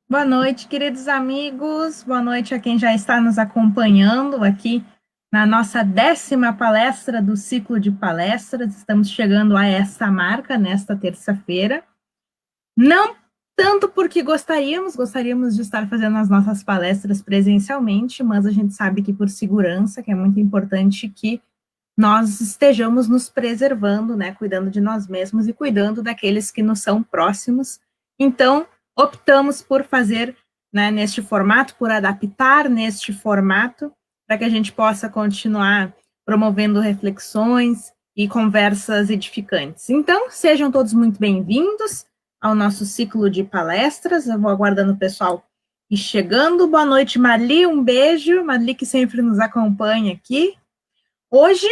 Boa noite, queridos amigos. Boa noite a quem já está nos acompanhando aqui na nossa 10ª palestra do ciclo de palestras. Estamos chegando a essa marca nesta terça-feira. Não tanto porque gostaríamos de estar fazendo as nossas palestras presencialmente, mas a gente sabe que por segurança, que é muito importante que nós estejamos nos preservando, né, cuidando de nós mesmos e cuidando daqueles que nos são próximos. Então, optamos por fazer, né, neste formato, por adaptar neste formato, para que a gente possa continuar promovendo reflexões e conversas edificantes. Então, sejam todos muito bem-vindos ao nosso ciclo de palestras. Eu vou aguardando o pessoal ir chegando. Boa noite, Marli, um beijo. Marli, que sempre nos acompanha aqui. Hoje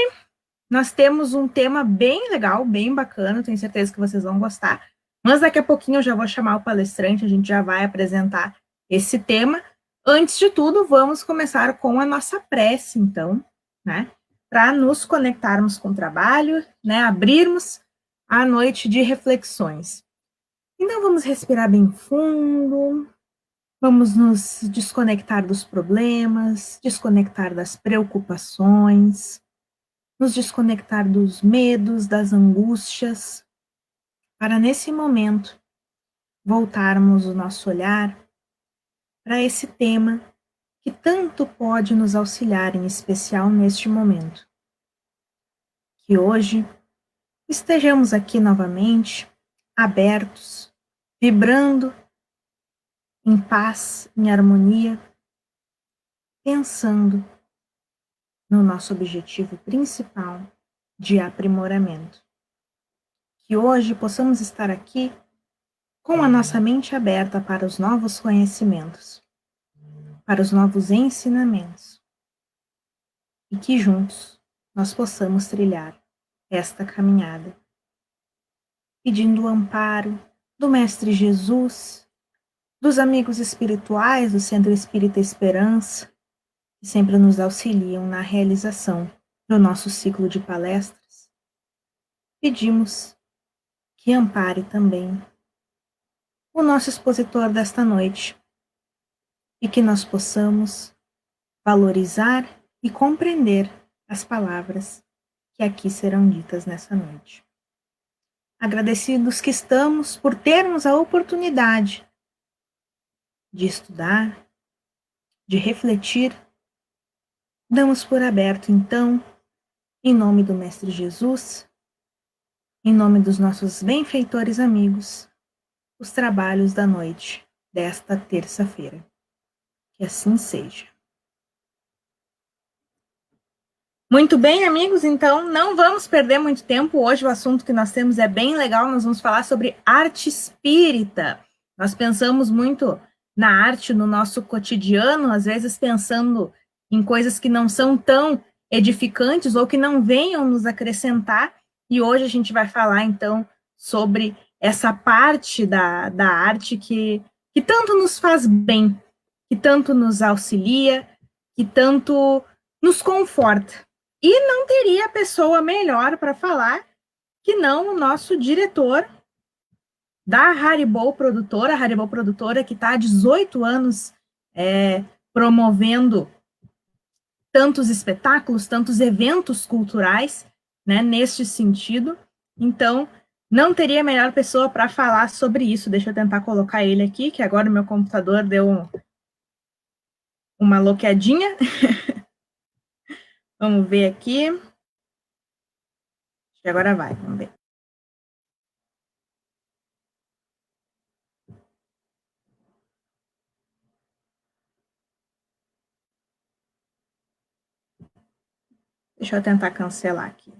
nós temos um tema bem legal, bem bacana, tenho certeza que vocês vão gostar. Mas daqui a pouquinho eu já vou chamar o palestrante, a gente já vai apresentar esse tema. Antes de tudo, vamos começar com a nossa prece, então, né? Para nos conectarmos com o trabalho, né? Abrirmos a noite de reflexões. Então, vamos respirar bem fundo, vamos nos desconectar dos problemas, desconectar das preocupações, nos desconectar dos medos, das angústias, para nesse momento voltarmos o nosso olhar para esse tema que tanto pode nos auxiliar, em especial neste momento. Que hoje estejamos aqui novamente, abertos, vibrando em paz, em harmonia, pensando no nosso objetivo principal de aprimoramento. Que hoje possamos estar aqui com a nossa mente aberta para os novos conhecimentos, para os novos ensinamentos, e que juntos nós possamos trilhar esta caminhada, pedindo o amparo do Mestre Jesus, dos amigos espirituais do Centro Espírita Esperança, que sempre nos auxiliam na realização do nosso ciclo de palestras. Pedimos que ampare também o nosso expositor desta noite, e que nós possamos valorizar e compreender as palavras que aqui serão ditas nessa noite. Agradecidos que estamos por termos a oportunidade de estudar, de refletir, damos por aberto, então, em nome do Mestre Jesus, em nome dos nossos benfeitores amigos, os trabalhos da noite desta terça-feira. Que assim seja. Muito bem, amigos, então não vamos perder muito tempo. Hoje o assunto que nós temos é bem legal, nós vamos falar sobre arte espírita. Nós pensamos muito na arte no nosso cotidiano, às vezes pensando em coisas que não são tão edificantes ou que não venham nos acrescentar, e hoje a gente vai falar, então, sobre essa parte da arte que tanto nos faz bem, que tanto nos auxilia, que tanto nos conforta. E não teria pessoa melhor para falar que não o nosso diretor da Haribo Produtora, que está há 18 anos promovendo tantos espetáculos, tantos eventos culturais, né, neste sentido. Então, não teria melhor pessoa para falar sobre isso. Deixa eu tentar colocar ele aqui, que agora o meu computador deu uma loqueadinha. Vamos ver aqui. E agora vai, vamos ver. Deixa eu tentar cancelar aqui.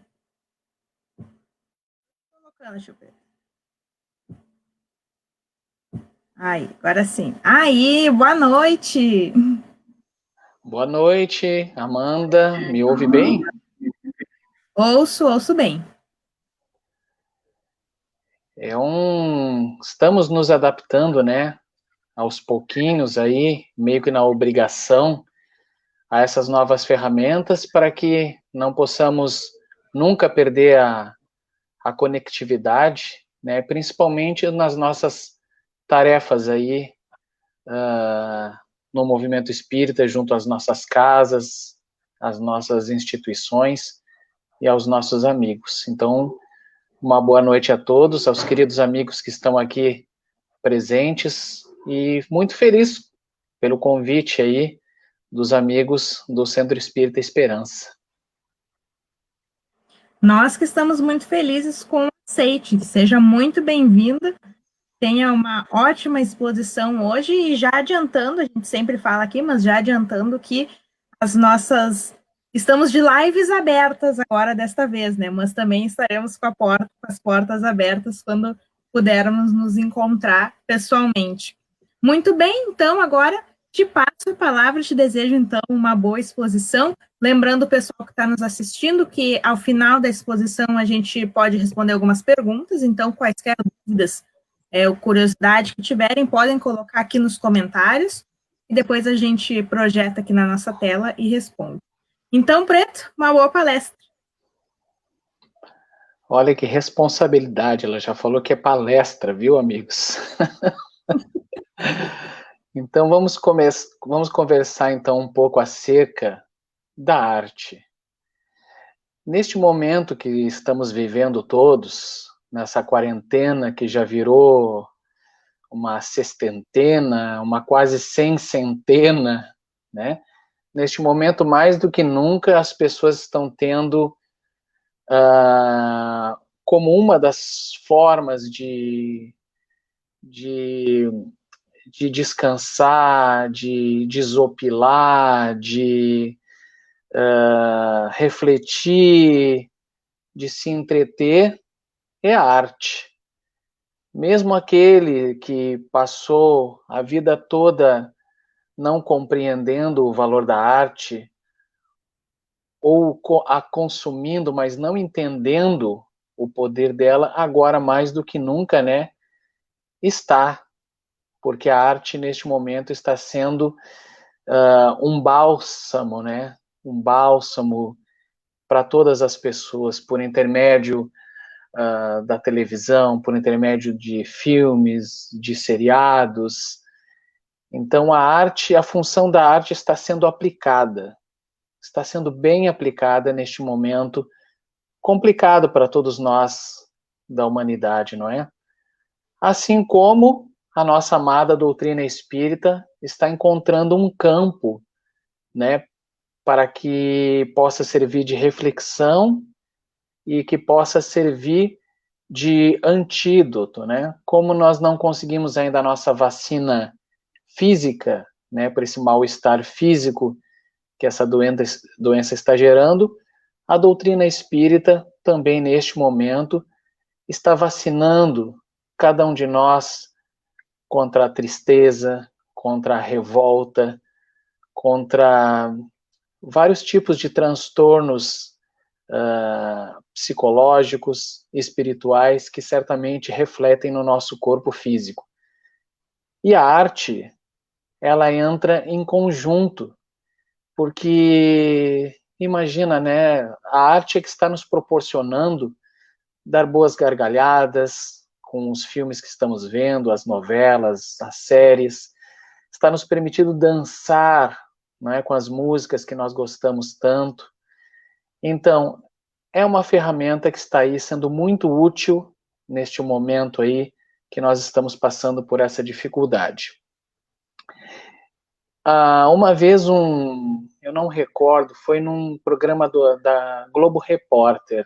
Deixa eu ver. Aí, agora sim. Aí, boa noite. Boa noite, Amanda. Me ouve bem? Ouço bem. Estamos nos adaptando, né? Aos pouquinhos aí, meio que na obrigação, a essas novas ferramentas para que não possamos nunca perder a conectividade, né? Principalmente nas nossas tarefas aí no movimento espírita, junto às nossas casas, às nossas instituições e aos nossos amigos. Então, uma boa noite a todos, aos queridos amigos que estão aqui presentes, e muito feliz pelo convite aí dos amigos do Centro Espírita Esperança. Nós que estamos muito felizes com o aceite. Seja muito bem-vinda. Tenha uma ótima exposição hoje e já adiantando, a gente sempre fala aqui, mas já adiantando que estamos de lives abertas agora desta vez, né? Mas também estaremos com as portas abertas quando pudermos nos encontrar pessoalmente. Muito bem, então agora te passo a palavra, te desejo então uma boa exposição. Lembrando o pessoal que está nos assistindo que ao final da exposição a gente pode responder algumas perguntas, então quaisquer dúvidas ou curiosidade que tiverem, podem colocar aqui nos comentários e depois a gente projeta aqui na nossa tela e responde. Então, Preto, uma boa palestra. Olha que responsabilidade, ela já falou que é palestra, viu, amigos? Então, vamos conversar então um pouco acerca da arte. Neste momento que estamos vivendo todos, nessa quarentena que já virou uma sextentena, uma quase centena, né? Neste momento, mais do que nunca, as pessoas estão tendo como uma das formas de descansar, de desopilar, de refletir, de se entreter, é a arte. Mesmo aquele que passou a vida toda não compreendendo o valor da arte, ou a consumindo, mas não entendendo o poder dela, agora mais do que nunca, né, está, porque a arte neste momento está sendo um bálsamo, né, um bálsamo para todas as pessoas, por intermédio da televisão, por intermédio de filmes, de seriados. Então a função da arte está sendo aplicada, está sendo bem aplicada neste momento complicado para todos nós da humanidade, não é? Assim como a nossa amada doutrina espírita está encontrando um campo, né, para que possa servir de reflexão e que possa servir de antídoto, né? Como nós não conseguimos ainda a nossa vacina física, né, para esse mal-estar físico que essa doença está gerando, a doutrina espírita também neste momento está vacinando cada um de nós contra a tristeza, contra a revolta, contra vários tipos de transtornos psicológicos, espirituais, que certamente refletem no nosso corpo físico. E a arte, ela entra em conjunto, porque imagina, né, a arte é que está nos proporcionando dar boas gargalhadas com os filmes que estamos vendo, as novelas, as séries, está nos permitindo dançar, né, com as músicas que nós gostamos tanto. Então, é uma ferramenta que está aí sendo muito útil neste momento aí que nós estamos passando por essa dificuldade. Uma vez eu não recordo, foi num programa da Globo Repórter,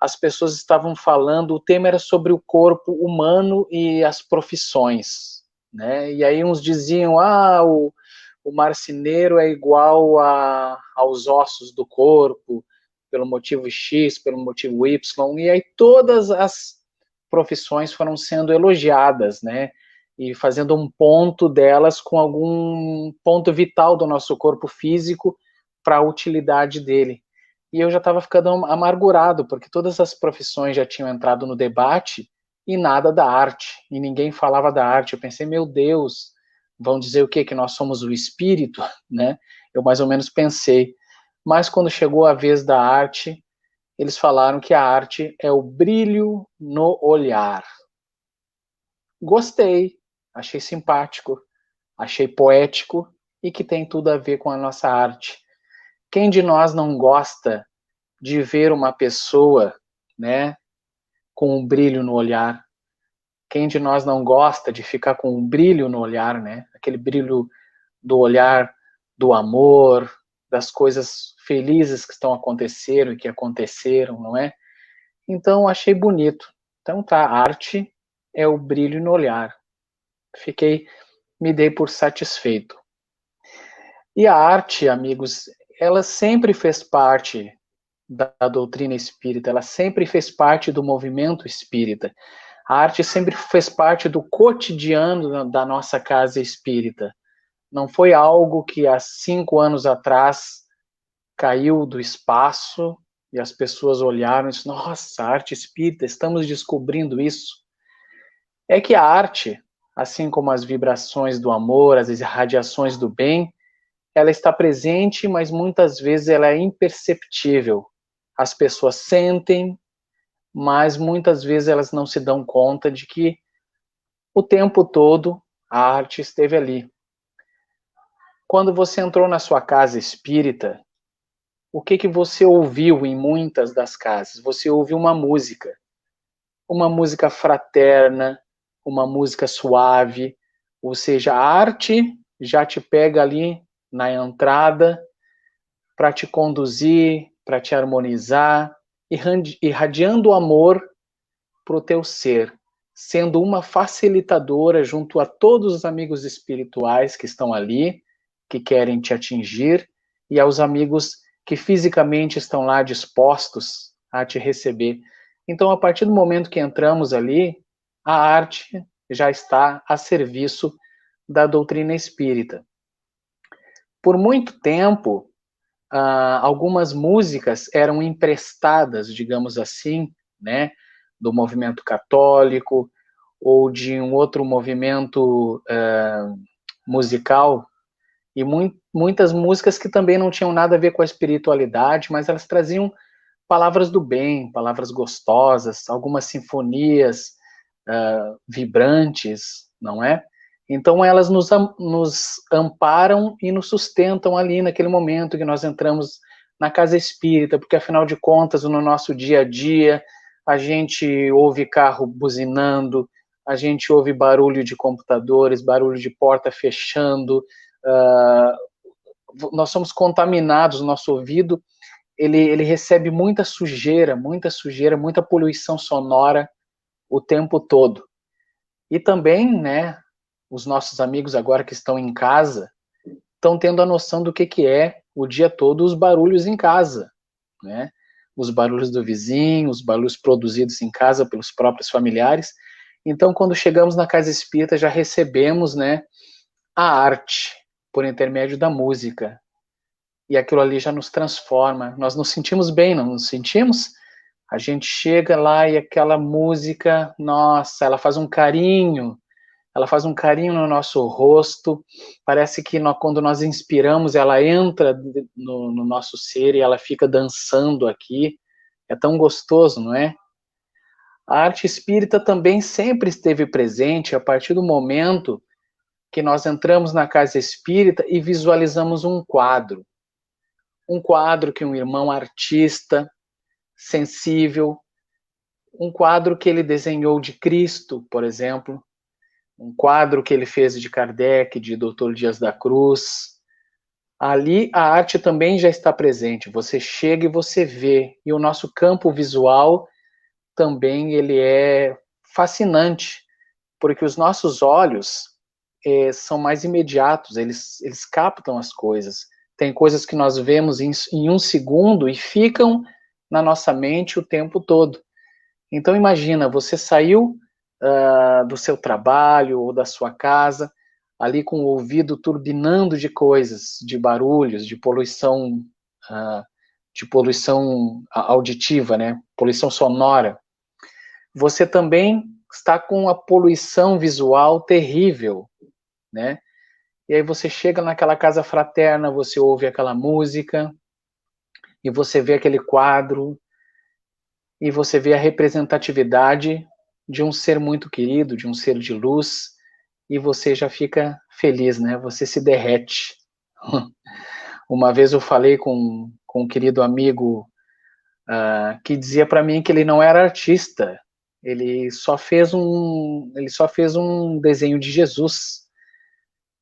as pessoas estavam falando, o tema era sobre o corpo humano e as profissões, né? E aí uns diziam, o marceneiro é igual aos ossos do corpo, pelo motivo X, pelo motivo Y, e aí todas as profissões foram sendo elogiadas, né? E fazendo um ponto delas com algum ponto vital do nosso corpo físico para a utilidade dele. E eu já estava ficando amargurado, porque todas as profissões já tinham entrado no debate e nada da arte, e ninguém falava da arte. Eu pensei, meu Deus, vão dizer o quê? Que nós somos o espírito, né? Eu mais ou menos pensei. Mas quando chegou a vez da arte, eles falaram que a arte é o brilho no olhar. Gostei, achei simpático, achei poético e que tem tudo a ver com a nossa arte. Quem de nós não gosta de ver uma pessoa, né, com um brilho no olhar? Quem de nós não gosta de ficar com um brilho no olhar, né? Aquele brilho do olhar do amor, das coisas felizes que estão acontecendo e que aconteceram, não é? Então, achei bonito. Então, tá, a arte é o brilho no olhar. Me dei por satisfeito. E a arte, amigos, ela sempre fez parte da doutrina espírita, ela sempre fez parte do movimento espírita. A arte sempre fez parte do cotidiano da nossa casa espírita. Não foi algo que há 5 anos atrás caiu do espaço e as pessoas olharam e disseram, nossa, arte espírita, estamos descobrindo isso. É que a arte, assim como as vibrações do amor, as irradiações do bem, ela está presente, mas muitas vezes ela é imperceptível. As pessoas sentem, mas muitas vezes elas não se dão conta de que o tempo todo a arte esteve ali. Quando você entrou na sua casa espírita, o que você ouviu em muitas das casas? Você ouviu uma música fraterna, uma música suave, ou seja, a arte já te pega ali na entrada para te conduzir, para te harmonizar, irradiando o amor para o teu ser, sendo uma facilitadora junto a todos os amigos espirituais que estão ali, que querem te atingir, e aos amigos que fisicamente estão lá dispostos a te receber. Então, a partir do momento que entramos ali, a arte já está a serviço da doutrina espírita. Por muito tempo, algumas músicas eram emprestadas, digamos assim, né, do movimento católico ou de um outro movimento musical, e muitas músicas que também não tinham nada a ver com a espiritualidade, mas elas traziam palavras do bem, palavras gostosas, algumas sinfonias vibrantes, não é? Então elas nos amparam e nos sustentam ali naquele momento que nós entramos na casa espírita, porque afinal de contas, no nosso dia a dia, a gente ouve carro buzinando, a gente ouve barulho de computadores, barulho de porta fechando, nós somos contaminados, nosso ouvido, ele recebe muita sujeira, muita poluição sonora o tempo todo. E também, né, os nossos amigos agora que estão em casa estão tendo a noção do que é o dia todo os barulhos em casa, né? Os barulhos do vizinho, os barulhos produzidos em casa pelos próprios familiares. Então, quando chegamos na casa espírita, já recebemos, né, a arte por intermédio da música. E aquilo ali já nos transforma. Nós nos sentimos bem, não nos sentimos? A gente chega lá e aquela música, nossa, ela faz um carinho no nosso rosto, parece que quando nós inspiramos, ela entra no nosso ser e ela fica dançando aqui, é tão gostoso, não é? A arte espírita também sempre esteve presente a partir do momento que nós entramos na casa espírita e visualizamos um quadro que um irmão artista, sensível, um quadro que ele desenhou de Cristo, por exemplo, um quadro que ele fez de Kardec, de Dr. Dias da Cruz. Ali a arte também já está presente, você chega e você vê, e o nosso campo visual também ele é fascinante, porque os nossos olhos são mais imediatos, eles captam as coisas. Tem coisas que nós vemos em um segundo e ficam na nossa mente o tempo todo. Então imagina, você saiu do seu trabalho ou da sua casa, ali com o ouvido turbinando de coisas, de barulhos, de poluição auditiva, né? Poluição sonora. Você também está com a poluição visual terrível, né? E aí você chega naquela casa fraterna, você ouve aquela música, e você vê aquele quadro, e você vê a representatividade de um ser muito querido, de um ser de luz, e você já fica feliz, né? Você se derrete. Uma vez eu falei com um querido amigo que dizia para mim que ele não era artista, ele só fez um desenho de Jesus.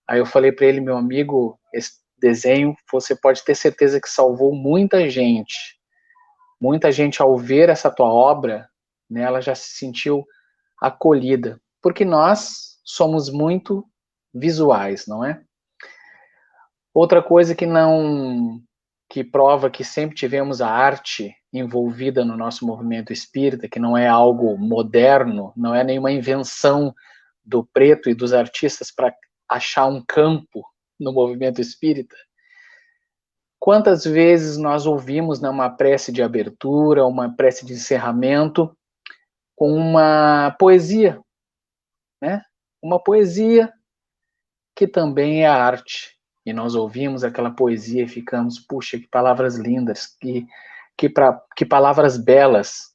Aí eu falei para ele, meu amigo, esse desenho você pode ter certeza que salvou muita gente. Muita gente ao ver essa tua obra, né, ela já se sentiu acolhida, porque nós somos muito visuais, não é? Outra coisa que prova que sempre tivemos a arte envolvida no nosso movimento espírita, que não é algo moderno, não é nenhuma invenção do preto e dos artistas para achar um campo no movimento espírita. Quantas vezes nós ouvimos numa prece de abertura, uma prece de encerramento, com uma poesia, né? Uma poesia que também é arte. E nós ouvimos aquela poesia e ficamos, puxa, que palavras lindas, que palavras belas,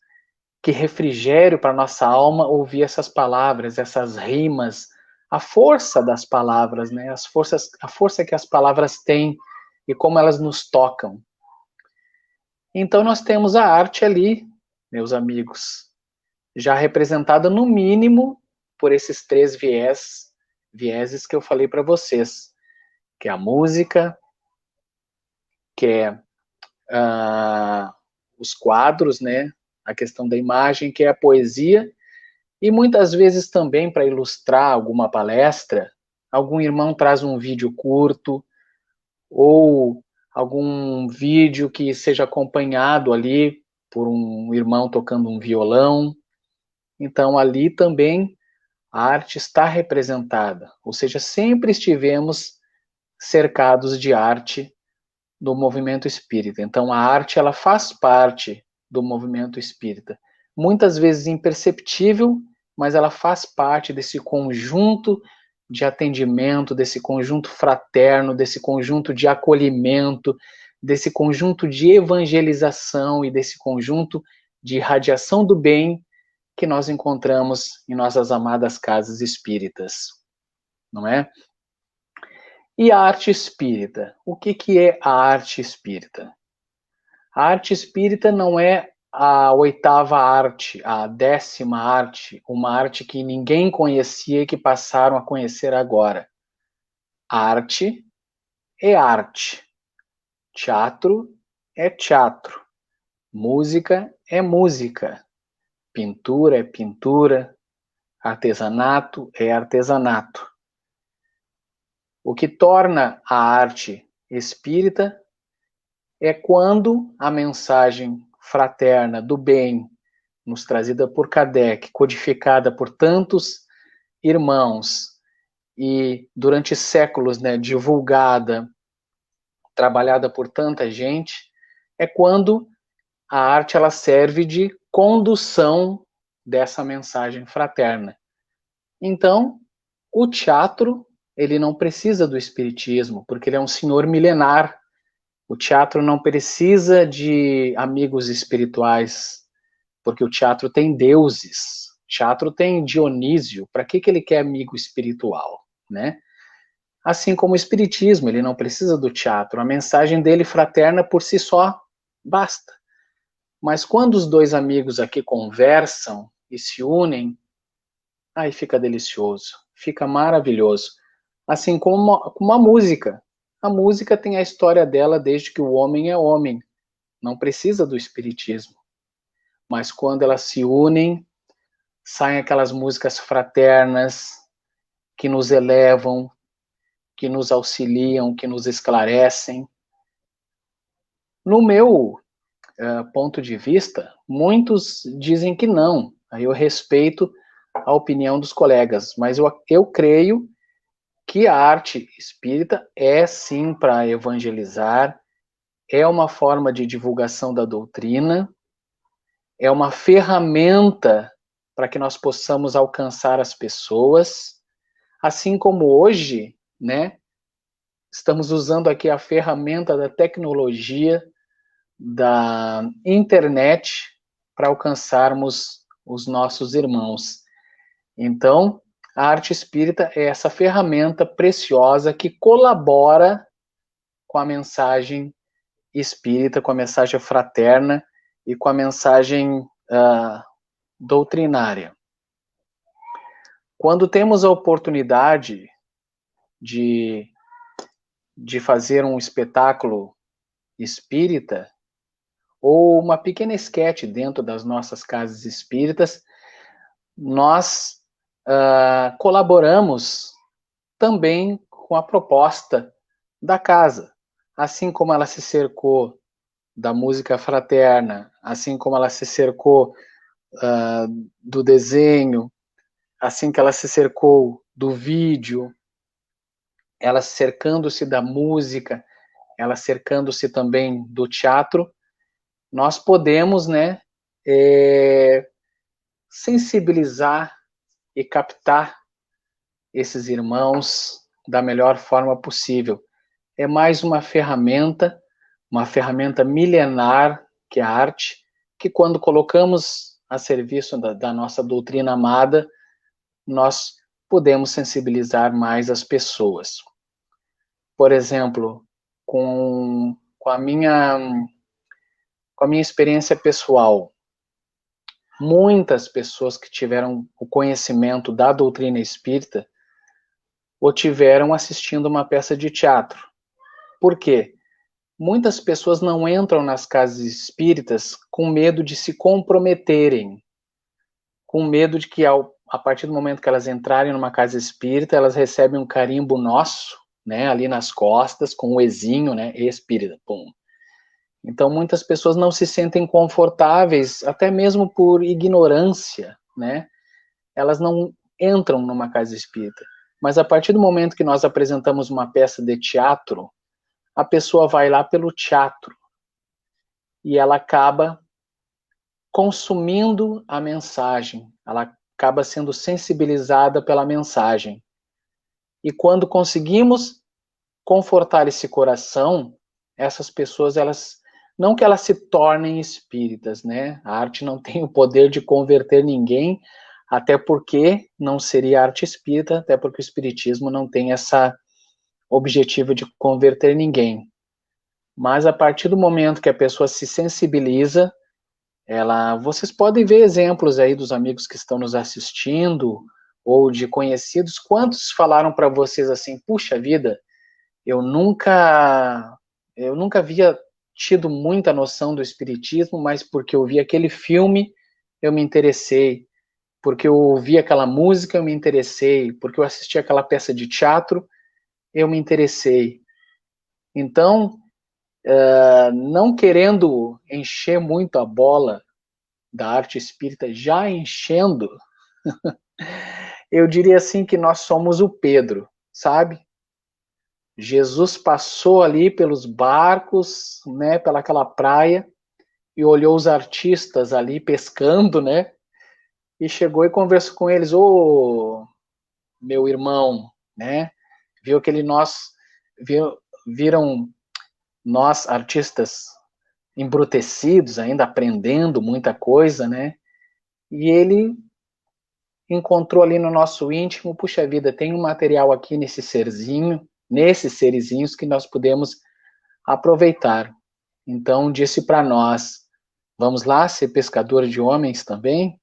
que refrigério para nossa alma ouvir essas palavras, essas rimas, a força das palavras, né? A força que as palavras têm e como elas nos tocam. Então nós temos a arte ali, meus amigos, já representada no mínimo por esses três vieses que eu falei para vocês, que é a música, que é os quadros, né? A questão da imagem, que é a poesia, e muitas vezes também para ilustrar alguma palestra, algum irmão traz um vídeo curto, ou algum vídeo que seja acompanhado ali por um irmão tocando um violão. Então ali também a arte está representada, ou seja, sempre estivemos cercados de arte do movimento espírita. Então a arte ela faz parte do movimento espírita. Muitas vezes imperceptível, mas ela faz parte desse conjunto de atendimento, desse conjunto fraterno, desse conjunto de acolhimento, desse conjunto de evangelização e desse conjunto de irradiação do bem que nós encontramos em nossas amadas casas espíritas, não é? E a arte espírita? O que é a arte espírita? A arte espírita não é a oitava arte, a 10ª arte, uma arte que ninguém conhecia e que passaram a conhecer agora. Arte é arte. Teatro é teatro. Música é música. Pintura é pintura. Artesanato é artesanato. O que torna a arte espírita é quando a mensagem fraterna do bem, nos trazida por Kardec, codificada por tantos irmãos e durante séculos, né, divulgada, trabalhada por tanta gente, é quando a arte ela serve de condução dessa mensagem fraterna. Então, o teatro ele não precisa do espiritismo, porque ele é um senhor milenar. O teatro não precisa de amigos espirituais, porque o teatro tem deuses. O teatro tem Dionísio. Para que ele quer amigo espiritual, né? Assim como o espiritismo, ele não precisa do teatro. A mensagem dele fraterna por si só basta. Mas quando os dois amigos aqui conversam e se unem, aí fica delicioso, fica maravilhoso. Assim como a música. A música tem a história dela desde que o homem é homem. Não precisa do espiritismo. Mas quando elas se unem, saem aquelas músicas fraternas que nos elevam, que nos auxiliam, que nos esclarecem. No meu ponto de vista, muitos dizem que não. Aí eu respeito a opinião dos colegas, mas eu creio que a arte espírita é sim para evangelizar, é uma forma de divulgação da doutrina, é uma ferramenta para que nós possamos alcançar as pessoas, assim como hoje, né, estamos usando aqui a ferramenta da tecnologia, da internet, para alcançarmos os nossos irmãos. Então, A arte espírita é essa ferramenta preciosa que colabora com a mensagem espírita, com a mensagem fraterna e com a mensagem doutrinária. Quando temos a oportunidade de fazer um espetáculo espírita ou uma pequena esquete dentro das nossas casas espíritas, nós colaboramos também com a proposta da casa. Assim como ela se cercou da música fraterna, assim como ela se cercou do desenho, assim que ela se cercou do vídeo, ela cercando-se da música, ela cercando-se também do teatro, nós podemos, né, sensibilizar e captar esses irmãos da melhor forma possível. É mais uma ferramenta milenar que é a arte, que quando colocamos a serviço da nossa doutrina amada, nós podemos sensibilizar mais as pessoas. Por exemplo, com a minha experiência pessoal, muitas pessoas que tiveram o conhecimento da doutrina espírita o tiveram assistindo uma peça de teatro. Por quê? Muitas pessoas não entram nas casas espíritas com medo de se comprometerem, com medo de que a partir do momento que elas entrarem numa casa espírita, elas recebem um carimbo nosso, né, ali nas costas, com o ezinho, né, espírita, pum. Então, muitas pessoas não se sentem confortáveis, até mesmo por ignorância, né? Elas não entram numa casa espírita. Mas a partir do momento que nós apresentamos uma peça de teatro, a pessoa vai lá pelo teatro e ela acaba consumindo a mensagem, ela acaba sendo sensibilizada pela mensagem. E quando conseguimos confortar esse coração, essas pessoas, elas não que elas se tornem espíritas, né? A arte não tem o poder de converter ninguém, até porque não seria arte espírita, até porque o espiritismo não tem essa objetivo de converter ninguém. Mas a partir do momento que a pessoa se sensibiliza, vocês podem ver exemplos aí dos amigos que estão nos assistindo, ou de conhecidos, quantos falaram para vocês assim, puxa vida, eu nunca havia tido muita noção do espiritismo, mas porque eu vi aquele filme, eu me interessei. Porque eu ouvi aquela música, eu me interessei. Porque eu assisti aquela peça de teatro, eu me interessei. Então, não querendo encher muito a bola da arte espírita, já enchendo, eu diria assim que nós somos o Pedro, sabe? Jesus passou ali pelos barcos, né, pelaquela praia, e olhou os artistas ali pescando, né, e chegou e conversou com eles, ô, meu irmão, né, viram nós artistas embrutecidos, ainda aprendendo muita coisa, né, e ele encontrou ali no nosso íntimo, puxa vida, tem um material aqui nesses serizinhos que nós podemos aproveitar. Então disse para nós, vamos lá ser pescador de homens também?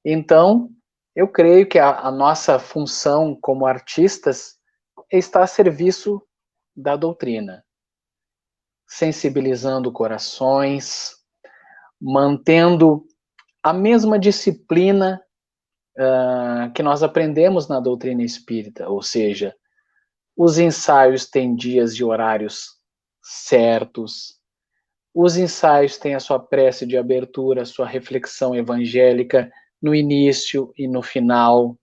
Então, eu creio que a nossa função como artistas está a serviço da doutrina, sensibilizando corações, mantendo a mesma disciplina que nós aprendemos na doutrina espírita, ou seja, os ensaios têm dias e horários certos, os ensaios têm a sua prece de abertura, a sua reflexão evangélica no início e no final.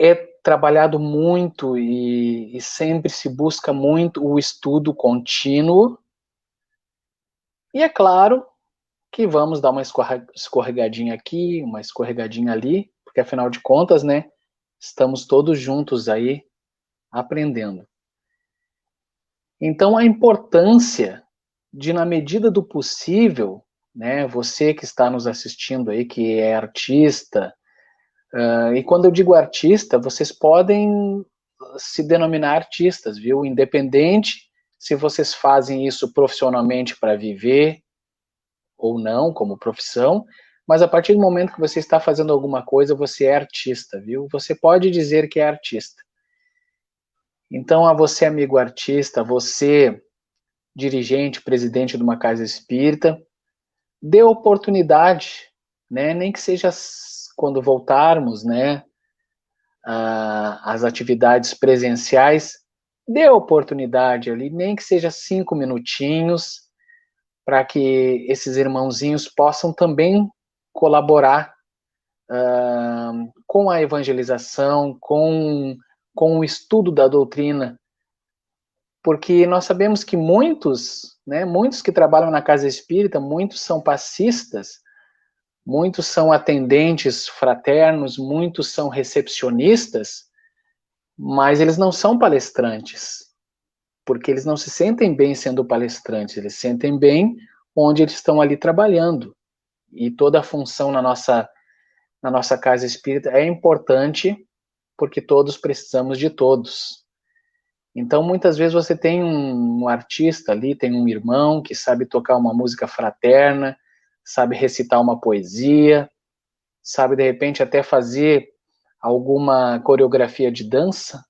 É trabalhado muito e sempre se busca muito o estudo contínuo. E é claro que vamos dar uma escorregadinha aqui, uma escorregadinha ali, porque afinal de contas, né, estamos todos juntos aí aprendendo. Então, a importância de, na medida do possível, né? Você que está nos assistindo aí, que é artista, e quando eu digo artista, vocês podem se denominar artistas, viu? Independente se vocês fazem isso profissionalmente para viver ou não, como profissão, mas a partir do momento que você está fazendo alguma coisa, você é artista, viu? Você pode dizer que é artista. Então, a você, amigo artista, você, dirigente, presidente de uma casa espírita, dê oportunidade, né? Nem que seja quando voltarmos, né, às atividades presenciais, dê oportunidade ali, nem que seja 5 minutinhos, para que esses irmãozinhos possam também colaborar com a evangelização, com o estudo da doutrina, porque nós sabemos que muitos, né, muitos que trabalham na casa espírita, muitos são passistas, muitos são atendentes fraternos, muitos são recepcionistas, mas eles não são palestrantes, porque eles não se sentem bem sendo palestrantes, eles se sentem bem onde eles estão ali trabalhando. E toda a função na nossa casa espírita é importante, porque todos precisamos de todos. Então, muitas vezes você tem um artista ali, tem um irmão que sabe tocar uma música fraterna, sabe recitar uma poesia, sabe, de repente, até fazer alguma coreografia de dança.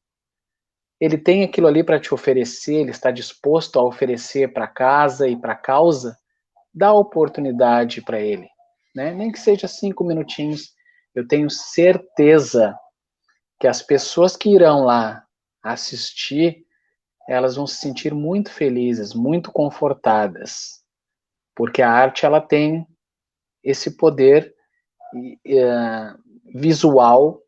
Ele tem aquilo ali para te oferecer, ele está disposto a oferecer para casa e para a causa, dá oportunidade para ele, né? Nem que seja 5 minutinhos. Eu tenho certeza que as pessoas que irão lá assistir, elas vão se sentir muito felizes, muito confortadas, porque a arte ela tem esse poder visual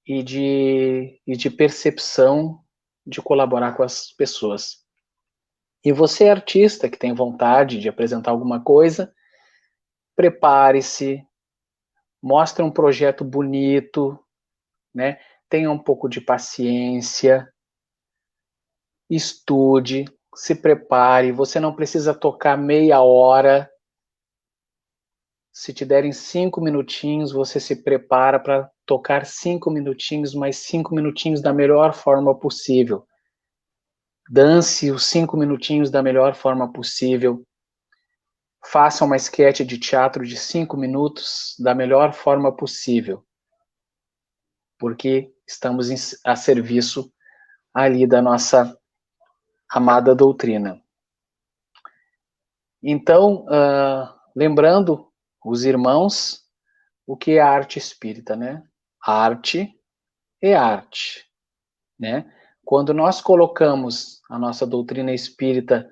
e de percepção de colaborar com as pessoas. E você, artista, que tem vontade de apresentar alguma coisa, prepare-se, mostre um projeto bonito, né? Tenha um pouco de paciência, estude, se prepare. Você não precisa tocar meia hora. Se te derem 5 minutinhos, você se prepara para tocar 5 minutinhos, mais 5 minutinhos da melhor forma possível. Dance os 5 minutinhos da melhor forma possível. Faça uma esquete de teatro de 5 minutos da melhor forma possível. Porque estamos a serviço ali da nossa amada doutrina. Então, lembrando os irmãos, o que é a arte espírita, né? Arte é arte, né? Quando nós colocamos a nossa doutrina espírita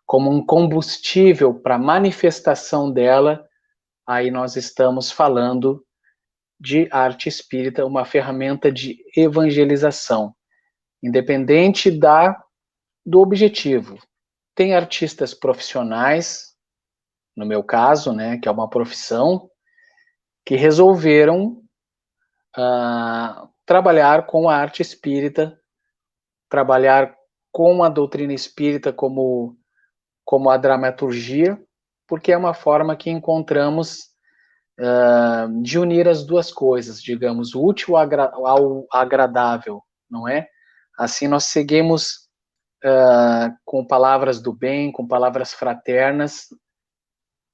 como um combustível para a manifestação dela, aí nós estamos falando de arte espírita, uma ferramenta de evangelização, independente do objetivo. Tem artistas profissionais, no meu caso, né, que é uma profissão, que resolveram trabalhar com a arte espírita, trabalhar com a doutrina espírita como a dramaturgia, porque é uma forma que encontramos de unir as duas coisas, digamos, o útil ao agradável, não é? Assim nós seguimos com palavras do bem, com palavras fraternas,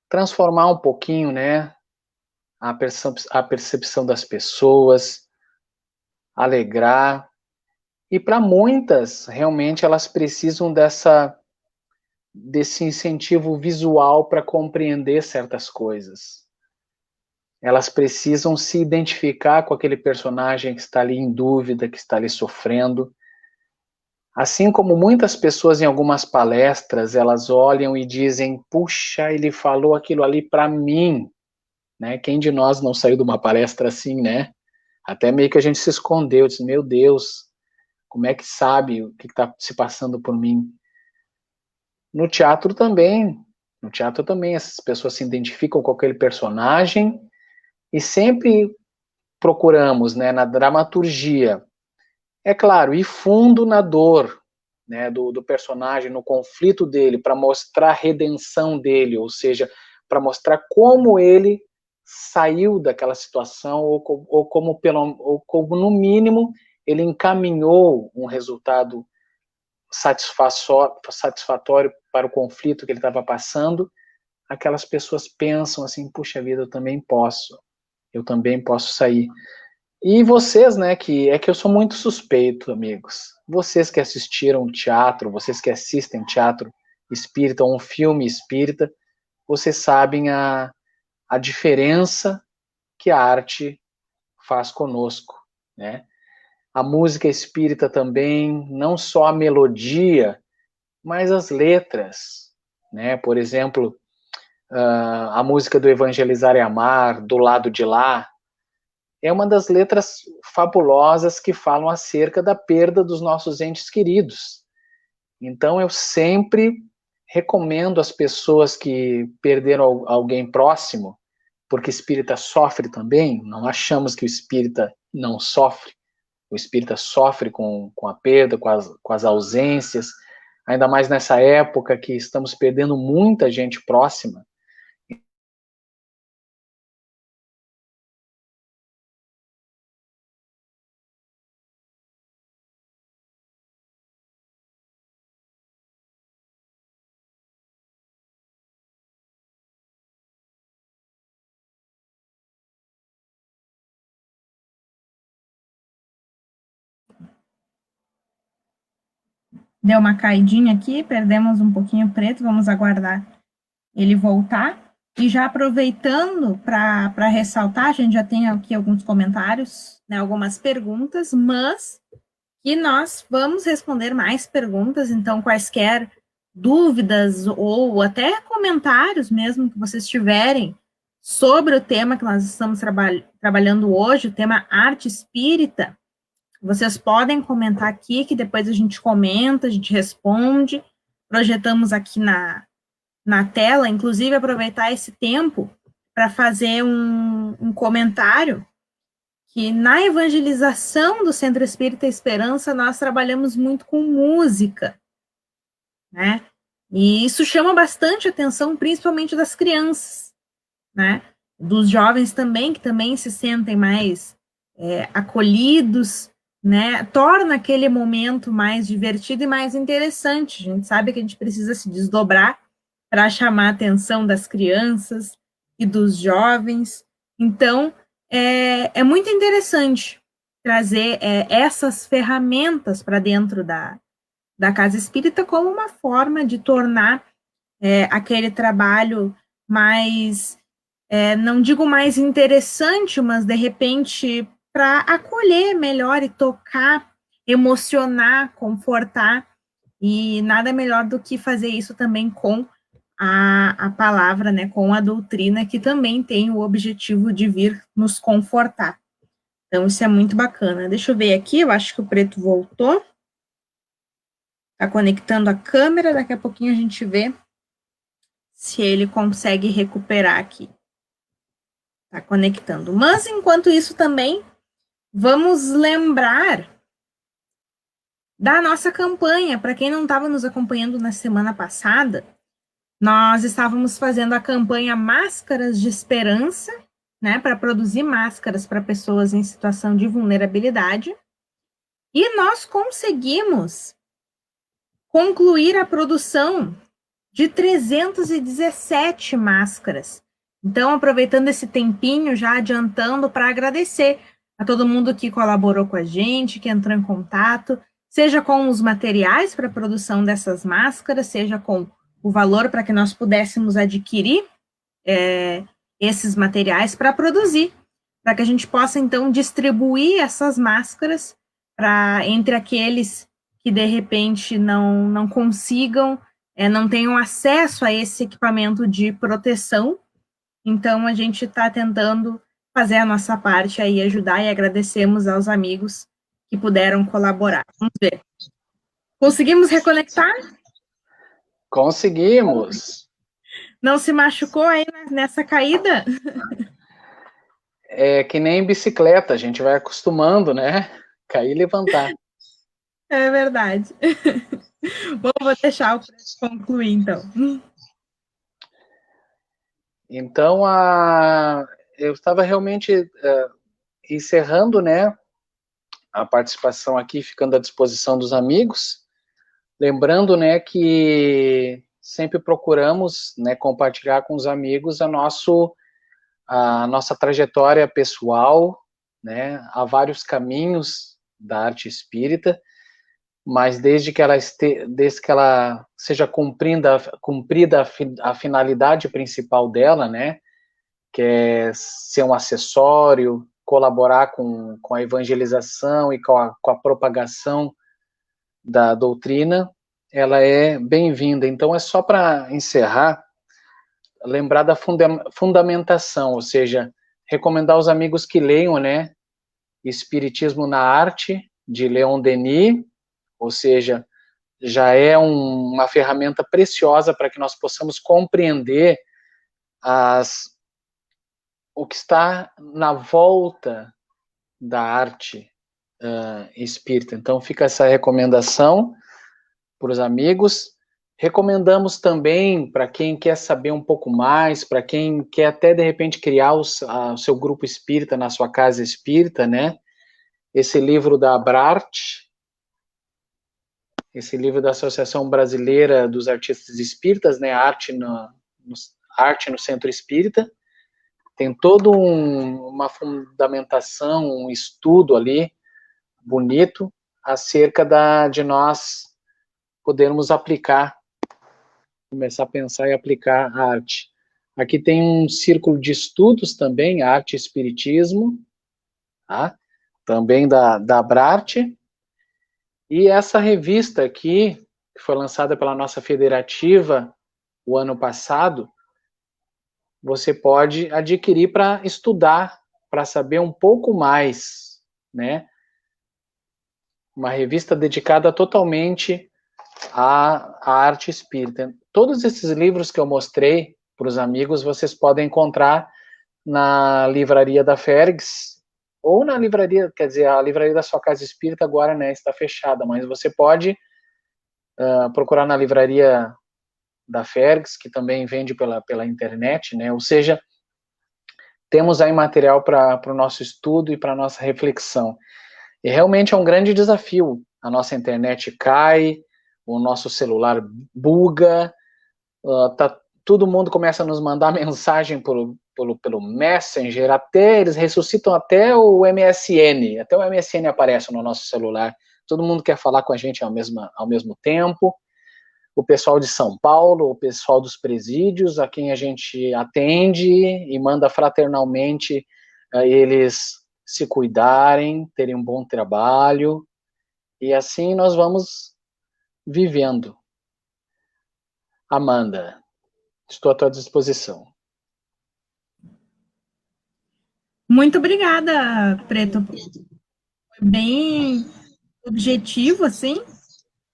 transformar um pouquinho, né, a percepção das pessoas, alegrar, e para muitas, realmente, elas precisam desse incentivo visual para compreender certas coisas. Elas precisam se identificar com aquele personagem que está ali em dúvida, que está ali sofrendo. Assim como muitas pessoas em algumas palestras, elas olham e dizem, puxa, ele falou aquilo ali para mim, né? Quem de nós não saiu de uma palestra assim, né? Até meio que a gente se escondeu, disse, meu Deus, como é que sabe o que está se passando por mim? No teatro também, essas pessoas se identificam com aquele personagem e sempre procuramos, né, na dramaturgia, é claro, ir fundo na dor, né, do personagem, no conflito dele, para mostrar a redenção dele, ou seja, para mostrar como ele saiu daquela situação, ou como, no mínimo, ele encaminhou um resultado satisfatório para o conflito que ele estava passando. Aquelas pessoas pensam assim, puxa vida, eu também posso sair. E vocês, né, que eu sou muito suspeito, amigos, vocês que assistiram teatro, vocês que assistem teatro espírita ou um filme espírita, vocês sabem a diferença que a arte faz conosco, né? A música espírita também, não só a melodia, mas as letras, né? Por exemplo, a música do Evangelizar e Amar, Do Lado de Lá, é uma das letras fabulosas que falam acerca da perda dos nossos entes queridos. Então, eu sempre recomendo às pessoas que perderam alguém próximo, porque espírita sofre também, não achamos que o espírita não sofre, o espírita sofre com a perda, com as ausências, ainda mais nessa época que estamos perdendo muita gente próxima. Deu uma caidinha aqui, perdemos um pouquinho o preto, vamos aguardar ele voltar. E já aproveitando para ressaltar, a gente já tem aqui alguns comentários, né, algumas perguntas, mas que nós vamos responder mais perguntas, então quaisquer dúvidas ou até comentários mesmo que vocês tiverem sobre o tema que nós estamos trabalhando hoje, o tema arte espírita, vocês podem comentar aqui, que depois a gente comenta, a gente responde, projetamos aqui na tela, inclusive aproveitar esse tempo para fazer um comentário que na evangelização do Centro Espírita Esperança nós trabalhamos muito com música, né? E isso chama bastante atenção, principalmente das crianças, né? Dos jovens também, que também se sentem mais acolhidos, né? Torna aquele momento mais divertido e mais interessante. A gente sabe que a gente precisa se desdobrar para chamar a atenção das crianças e dos jovens. Então, é muito interessante trazer essas ferramentas para dentro da casa espírita como uma forma de tornar aquele trabalho mais, não digo mais interessante, mas de repente para acolher melhor e tocar, emocionar, confortar, e nada melhor do que fazer isso também com a palavra, né, com a doutrina, que também tem o objetivo de vir nos confortar. Então, isso é muito bacana. Deixa eu ver aqui, eu acho que o preto voltou. Está conectando a câmera, daqui a pouquinho a gente vê se ele consegue recuperar aqui. Está conectando. Mas, enquanto isso também, vamos lembrar da nossa campanha. Para quem não estava nos acompanhando na semana passada, nós estávamos fazendo a campanha Máscaras de Esperança, né, para produzir máscaras para pessoas em situação de vulnerabilidade. E nós conseguimos concluir a produção de 317 máscaras. Então, aproveitando esse tempinho, já adiantando para agradecer a todo mundo que colaborou com a gente, que entrou em contato, seja com os materiais para a produção dessas máscaras, seja com o valor para que nós pudéssemos adquirir esses materiais para produzir, para que a gente possa, então, distribuir essas máscaras entre aqueles que, de repente, não consigam, não tenham acesso a esse equipamento de proteção. Então, a gente está tentando fazer a nossa parte aí, ajudar, e agradecemos aos amigos que puderam colaborar. Vamos ver. Conseguimos reconectar? Conseguimos! Não se machucou aí nessa caída? É que nem bicicleta, a gente vai acostumando, né? Cair e levantar. É verdade. Bom, vou deixar o preço concluir, então. Então, eu estava realmente encerrando, né, a participação aqui, ficando à disposição dos amigos, lembrando, né, que sempre procuramos, né, compartilhar com os amigos a nossa trajetória pessoal, né, há vários caminhos da arte espírita, mas desde que ela seja cumprida a finalidade principal dela, né, que é ser um acessório, colaborar com a evangelização e com a propagação da doutrina, ela é bem-vinda. Então, é só para encerrar, lembrar da fundamentação, ou seja, recomendar aos amigos que leiam, né, Espiritismo na Arte, de Leon Denis, ou seja, já é uma ferramenta preciosa para que nós possamos compreender o que está na volta da arte espírita. Então, fica essa recomendação para os amigos. Recomendamos também para quem quer saber um pouco mais, para quem quer até de repente criar o seu grupo espírita na sua casa espírita, né? Esse livro da Abrarte, esse livro da Associação Brasileira dos Artistas Espíritas, né? Arte no Centro Espírita, tem todo uma fundamentação, um estudo ali bonito acerca de nós podermos aplicar, começar a pensar e aplicar a arte. Aqui tem um círculo de estudos também, arte e espiritismo, tá? Também da Abrarte. E essa revista aqui, que foi lançada pela nossa federativa o ano passado, você pode adquirir para estudar, para saber um pouco mais, né? Uma revista dedicada totalmente à arte espírita. Todos esses livros que eu mostrei para os amigos, vocês podem encontrar na livraria da Fergs, ou na livraria, quer dizer, a livraria da sua casa espírita agora, né, está fechada, mas você pode procurar na livraria da Fergs, que também vende pela internet, né, ou seja, temos aí material para o nosso estudo e para a nossa reflexão. E realmente é um grande desafio. A nossa internet cai, o nosso celular buga, todo mundo começa a nos mandar mensagem pelo Messenger, até eles ressuscitam até o MSN, até o MSN aparece no nosso celular. Todo mundo quer falar com a gente ao mesmo tempo. O pessoal de São Paulo, o pessoal dos presídios, a quem a gente atende e manda fraternalmente eles se cuidarem, terem um bom trabalho, e assim nós vamos vivendo. Amanda, estou à tua disposição. Muito obrigada, Preto. Foi bem objetivo, assim,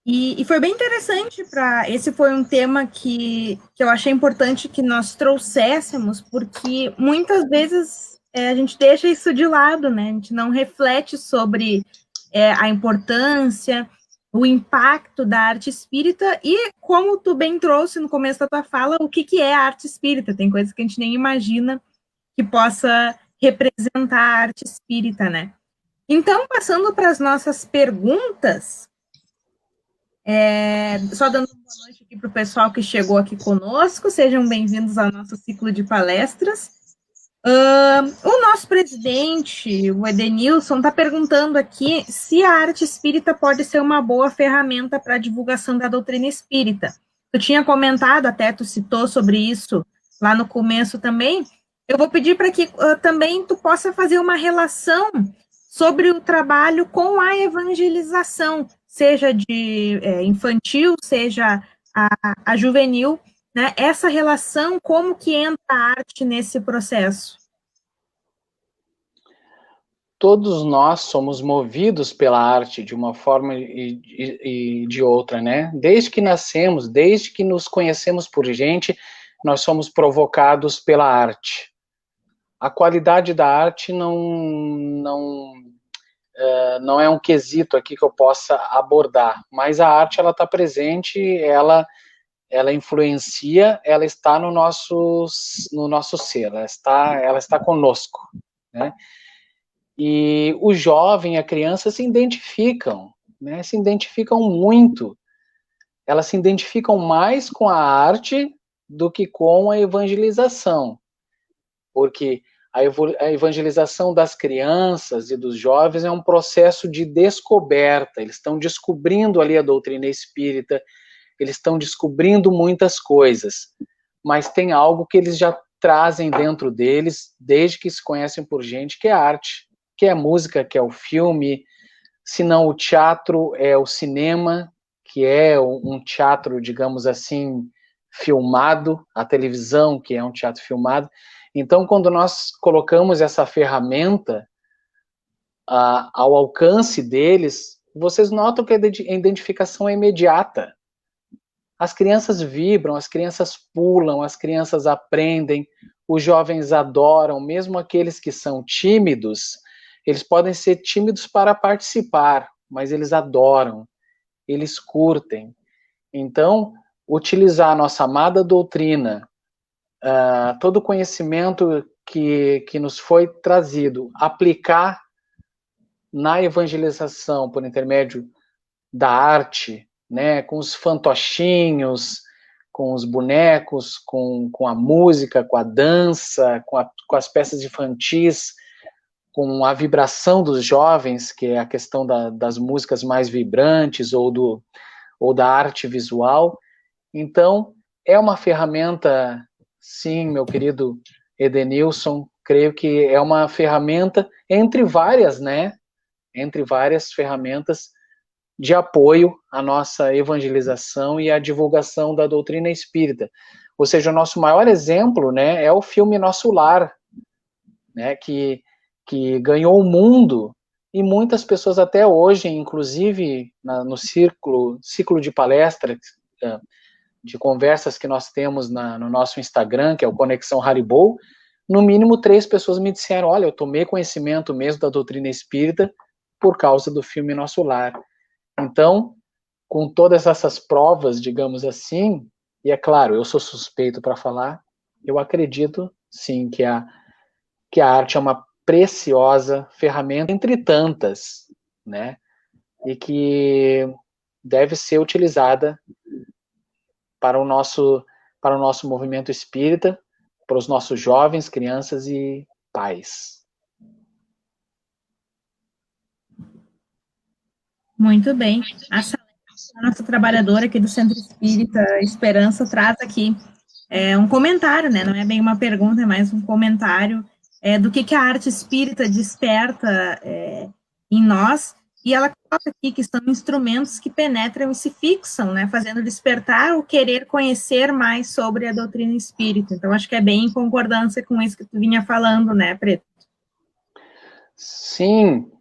e foi bem interessante para. Esse foi um tema que eu achei importante que nós trouxéssemos, porque muitas vezes a gente deixa isso de lado, né? A gente não reflete sobre a importância, o impacto da arte espírita e, como tu bem trouxe no começo da tua fala, o que é a arte espírita. Tem coisas que a gente nem imagina que possa representar a arte espírita, né? Então, passando para as nossas perguntas, só dando uma boa noite aqui para o pessoal que chegou aqui conosco, sejam bem-vindos ao nosso ciclo de palestras. O nosso presidente, o Edenilson, está perguntando aqui se a arte espírita pode ser uma boa ferramenta para a divulgação da doutrina espírita. Tu tinha comentado, até tu citou sobre isso lá no começo também. Eu vou pedir para que também tu possa fazer uma relação sobre o trabalho com a evangelização, seja de infantil, seja a juvenil, né? Essa relação, como que entra a arte nesse processo? Todos nós somos movidos pela arte de uma forma e de outra, né? Desde que nascemos, desde que nos conhecemos por gente, nós somos provocados pela arte. A qualidade da arte não é um quesito aqui que eu possa abordar, mas a arte ela está presente, ela ela influencia, ela está no nosso ser, ela está conosco, né? E o jovem, a criança se identificam, né? Se identificam muito. Elas se identificam mais com a arte do que com a evangelização, porque a evangelização das crianças e dos jovens é um processo de descoberta. Eles estão descobrindo ali a doutrina espírita, eles estão descobrindo muitas coisas, mas tem algo que eles já trazem dentro deles, desde que se conhecem por gente, que é a arte, que é a música, que é o filme, se não o teatro, é o cinema, que é um teatro, digamos assim, filmado, a televisão, que é um teatro filmado. Então, quando nós colocamos essa ferramenta ao alcance deles, vocês notam que a identificação é imediata. As crianças vibram, as crianças pulam, as crianças aprendem, os jovens adoram, mesmo aqueles que são tímidos, eles podem ser tímidos para participar, mas eles adoram, eles curtem. Então, utilizar a nossa amada doutrina, todo o conhecimento que nos foi trazido, aplicar na evangelização por intermédio da arte, né, com os fantochinhos, com os bonecos, com a música, com a dança, com as peças infantis, com a vibração dos jovens, que é a questão das músicas mais vibrantes ou da arte visual. Então, é uma ferramenta, sim, meu querido Edenilson, creio que é uma ferramenta entre várias, né? Entre várias ferramentas de apoio à nossa evangelização e à divulgação da doutrina espírita. Ou seja, o nosso maior exemplo, né, é o filme Nosso Lar, né, que ganhou o mundo, e muitas pessoas até hoje, inclusive no ciclo de palestras, de conversas que nós temos no nosso Instagram, que é o Conexão Haribo, no mínimo 3 pessoas me disseram, olha, eu tomei conhecimento mesmo da doutrina espírita por causa do filme Nosso Lar. Então, com todas essas provas, digamos assim, e é claro, eu sou suspeito para falar, eu acredito, sim, que a arte é uma preciosa ferramenta entre tantas, né? E que deve ser utilizada para o nosso movimento espírita, para os nossos jovens, crianças e pais. Muito bem. A Salete, a nossa trabalhadora aqui do Centro Espírita Esperança, traz aqui um comentário, né? Não é bem uma pergunta, é mais um comentário do que a arte espírita desperta em nós. E ela coloca aqui que são instrumentos que penetram e se fixam, né? Fazendo despertar o querer conhecer mais sobre a doutrina espírita. Então, acho que é bem em concordância com isso que tu vinha falando, né, Preto? Sim.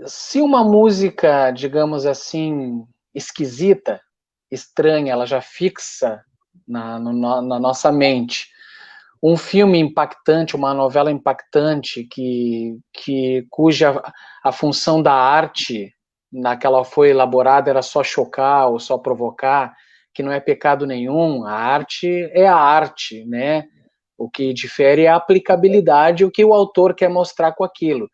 Se uma música, digamos assim, esquisita, estranha, ela já fixa na nossa mente. Um filme impactante, uma novela impactante, cuja a função da arte, na que ela foi elaborada, era só chocar ou só provocar, que não é pecado nenhum, a arte é a arte, né? O que difere é a aplicabilidade, o que o autor quer mostrar com aquilo.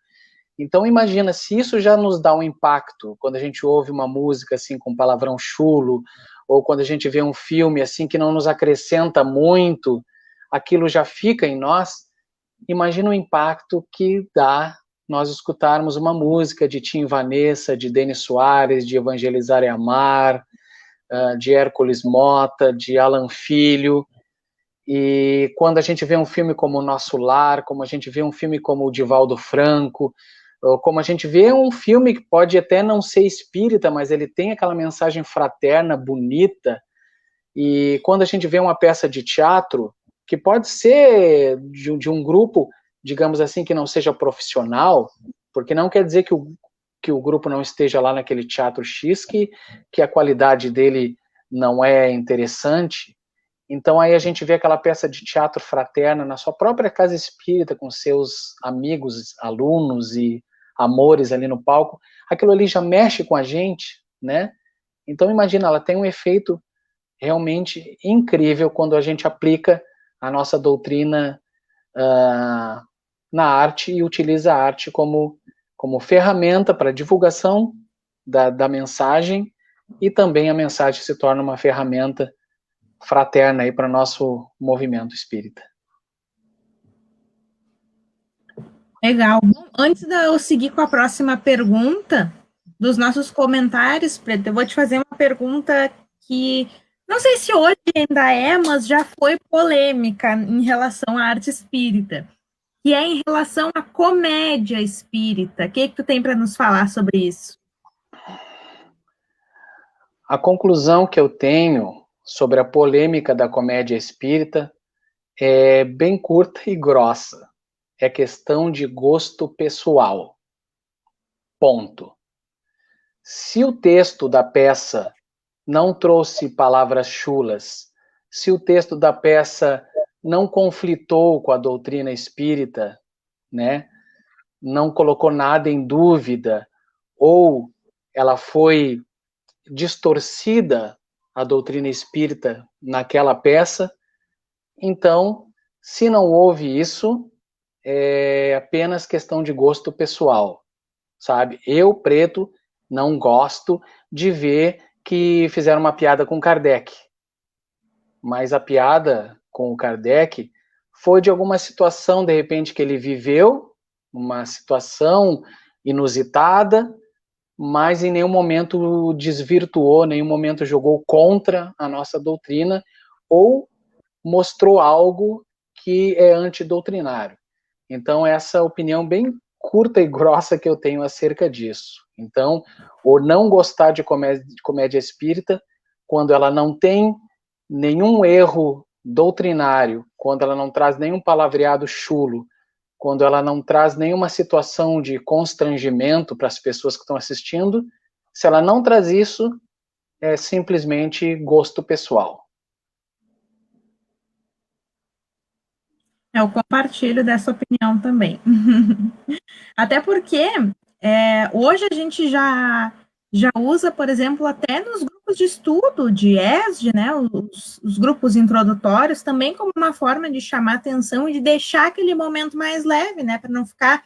Então imagina, se isso já nos dá um impacto, quando a gente ouve uma música assim com palavrão chulo, ou quando a gente vê um filme assim que não nos acrescenta muito, aquilo já fica em nós, imagina o impacto que dá nós escutarmos uma música de Tim Vanessa, de Denis Soares, de Evangelizar e Amar, de Hércules Mota, de Alan Filho, e quando a gente vê um filme como O Nosso Lar, como a gente vê um filme como o Divaldo Franco, ou como a gente vê um filme que pode até não ser espírita, mas ele tem aquela mensagem fraterna, bonita, e quando a gente vê uma peça de teatro, que pode ser de um grupo, digamos assim, que não seja profissional, porque não quer dizer que o grupo não esteja lá naquele teatro X, que a qualidade dele não é interessante. Então aí a gente vê aquela peça de teatro fraterna na sua própria casa espírita, com seus amigos, alunos e amores ali no palco, aquilo ali já mexe com a gente, né? Então imagina, ela tem um efeito realmente incrível quando a gente aplica a nossa doutrina na arte e utiliza a arte como ferramenta para divulgação da mensagem, e também a mensagem se torna uma ferramenta fraterna aí para o nosso movimento espírita. Legal. Bom, antes de eu seguir com a próxima pergunta dos nossos comentários, Preto, eu vou te fazer uma pergunta que não sei se hoje ainda é, mas já foi polêmica em relação à arte espírita, que é em relação à comédia espírita. O que tu tem para nos falar sobre isso? A conclusão que eu tenho sobre a polêmica da comédia espírita é bem curta e grossa. É questão de gosto pessoal. Ponto. Se o texto da peça não trouxe palavras chulas, se o texto da peça não conflitou com a doutrina espírita, né, não colocou nada em dúvida, ou ela foi distorcida, a doutrina espírita, naquela peça, então, se não houve isso, é apenas questão de gosto pessoal, sabe? Eu, Preto, não gosto de ver que fizeram uma piada com Kardec. Mas a piada com o Kardec foi de alguma situação, de repente, que ele viveu, uma situação inusitada, mas em nenhum momento desvirtuou, nenhum momento jogou contra a nossa doutrina ou mostrou algo que é antidoutrinário. Então, essa opinião bem curta e grossa que eu tenho acerca disso. Então, o não gostar de comédia espírita, quando ela não tem nenhum erro doutrinário, quando ela não traz nenhum palavreado chulo, quando ela não traz nenhuma situação de constrangimento para as pessoas que estão assistindo, se ela não traz isso, é simplesmente gosto pessoal. Eu compartilho dessa opinião também. Até porque hoje a gente já usa, por exemplo, até nos grupos de estudo de ESD, né, os grupos introdutórios, também como uma forma de chamar atenção e de deixar aquele momento mais leve, né, para não ficar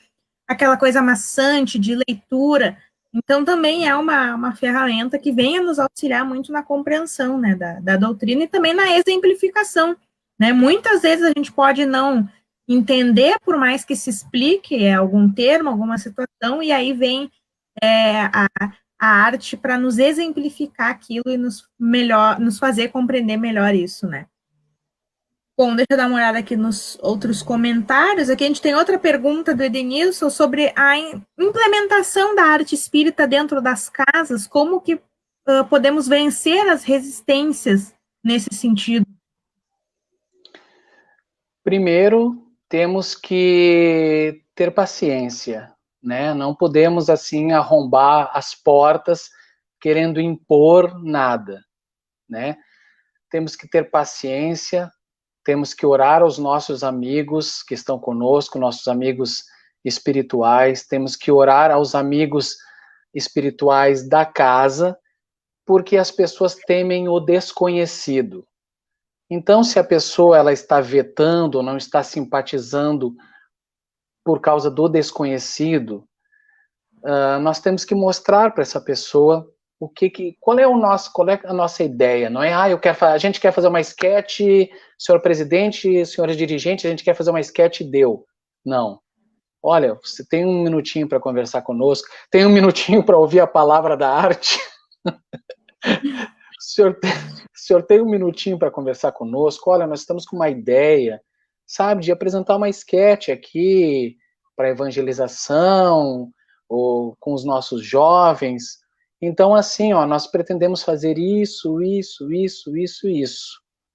aquela coisa maçante de leitura. Então, também é uma ferramenta que vem a nos auxiliar muito na compreensão, né, da doutrina e também na exemplificação, né? Muitas vezes a gente pode não entender, por mais que se explique algum termo, alguma situação, e aí vem a arte para nos exemplificar aquilo e nos fazer compreender melhor isso, né? Bom, deixa eu dar uma olhada aqui nos outros comentários. Aqui a gente tem outra pergunta do Edenilson sobre a implementação da arte espírita dentro das casas, como que podemos vencer as resistências nesse sentido? Primeiro, temos que ter paciência, né? Não podemos, assim, arrombar as portas querendo impor nada, né? Temos que ter paciência, temos que orar aos nossos amigos que estão conosco, nossos amigos espirituais, temos que orar aos amigos espirituais da casa, porque as pessoas temem o desconhecido. Então, se a pessoa ela está vetando ou não está simpatizando por causa do desconhecido, nós temos que mostrar para essa pessoa qual é a nossa ideia, não é? A gente quer fazer uma sketch, senhor presidente, senhores dirigentes, a gente quer fazer uma sketch, deu. Não. Olha, você tem um minutinho para conversar conosco, tem um minutinho para ouvir a palavra da arte. O senhor tem um minutinho para conversar conosco? Olha, nós estamos com uma ideia, sabe, de apresentar uma sketch aqui para evangelização, ou com os nossos jovens. Então, assim, ó, nós pretendemos fazer isso,